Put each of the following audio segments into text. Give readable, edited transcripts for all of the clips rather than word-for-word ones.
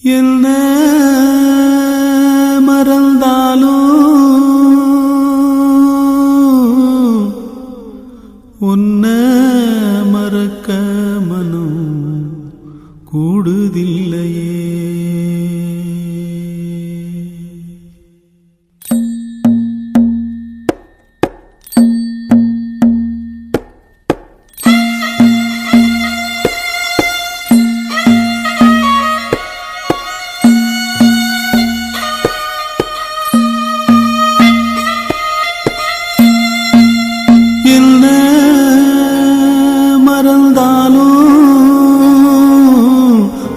என்ன மறந்தாலும் உன்னை மறக்க மனம் கூடுதில்லையே.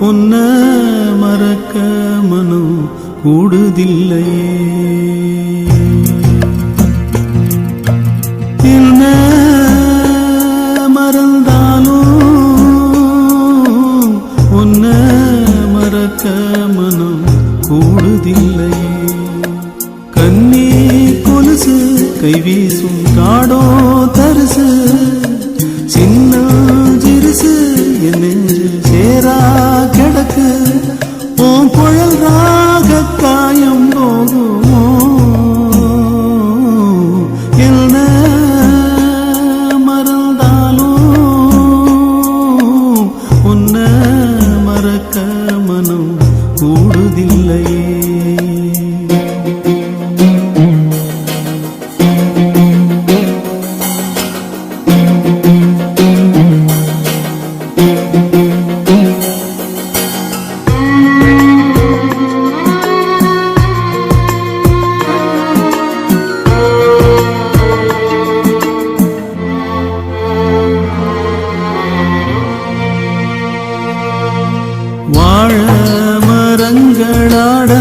உன்னை மறக்க மனம் கூடுதில்லையே. என்ன மறந்தாலும் உன்னை மறக்க மனம் கூடுதில்லையே. கண்ணி கொலுசு கைவீசும் காடோ தரிசு சின்ன சிறுசு என் நெஞ்சு சேரா கிடக்கு ஓம் புயல் ராக காயம் போகுமோ. என்ன மறந்தாலும் உன்னை மறக்க மனம் கூடுதில்லையே. வாழ மரங்களாட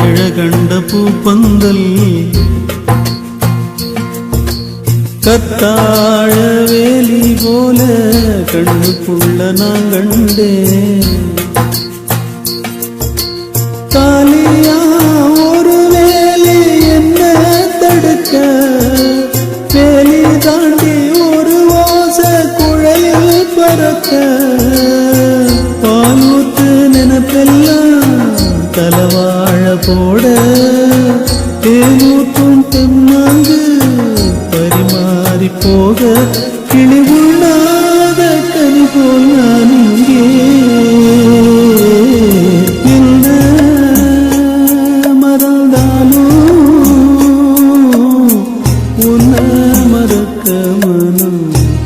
எழகண்ட பூப்பந்தல் கத்தாழ வேலி போல கண்ணுக்குள்ள நான் கண்டேன். காலியா ஒரு வேலி என்ன தடுக்க வேலி தாண்டி ஒரு ஓச குழையில் பறக்க பாலூத்து நினைப்பெல்லாம் தலவாழ போட தேனூத்தும் பெண்ணாங்கு பரிமாறி போக கிளி உள்ளாத கனி போல் நான் இங்கே. என்ன மறந்தாலும் உன்னை மறக்க மனம்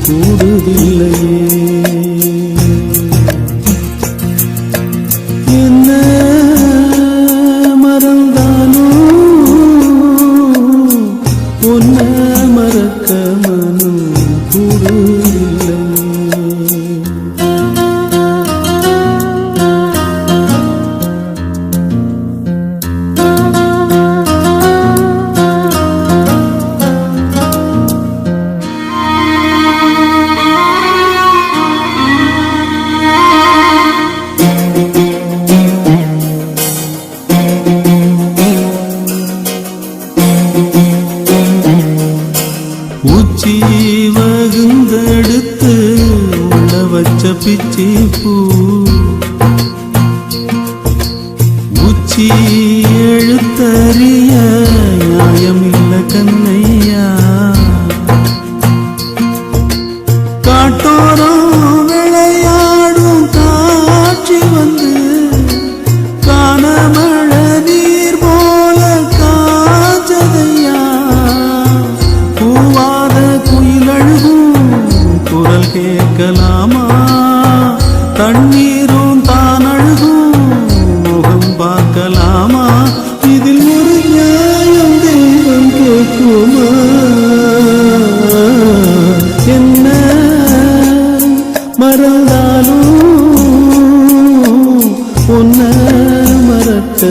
கூடுதில்லையே. என்ன மறந்தாலும் உன்னை மறக்க மனம் கூடுதில்லையே. உச்சி வகுந்தெடுத்து உள்ள வச்ச பிச்சி பூ உச்சி எழுத்தறிய நியாயமில்ல கண்ணையா. காட்டோரம் விளையாடும் காட்சி வந்து காணமழ நீர் போல காஞ்சதையா. பூவாத குயிலழுகும் குரல் கேட்கலாமா தண்ணீரும் தான் அழுகும் முகம் பார்க்கலாமா. இதில் ஒரு நியாயம் தெய்வம் கேட்குமா. என்ன மறந்தாலும் உன்னை மறக்க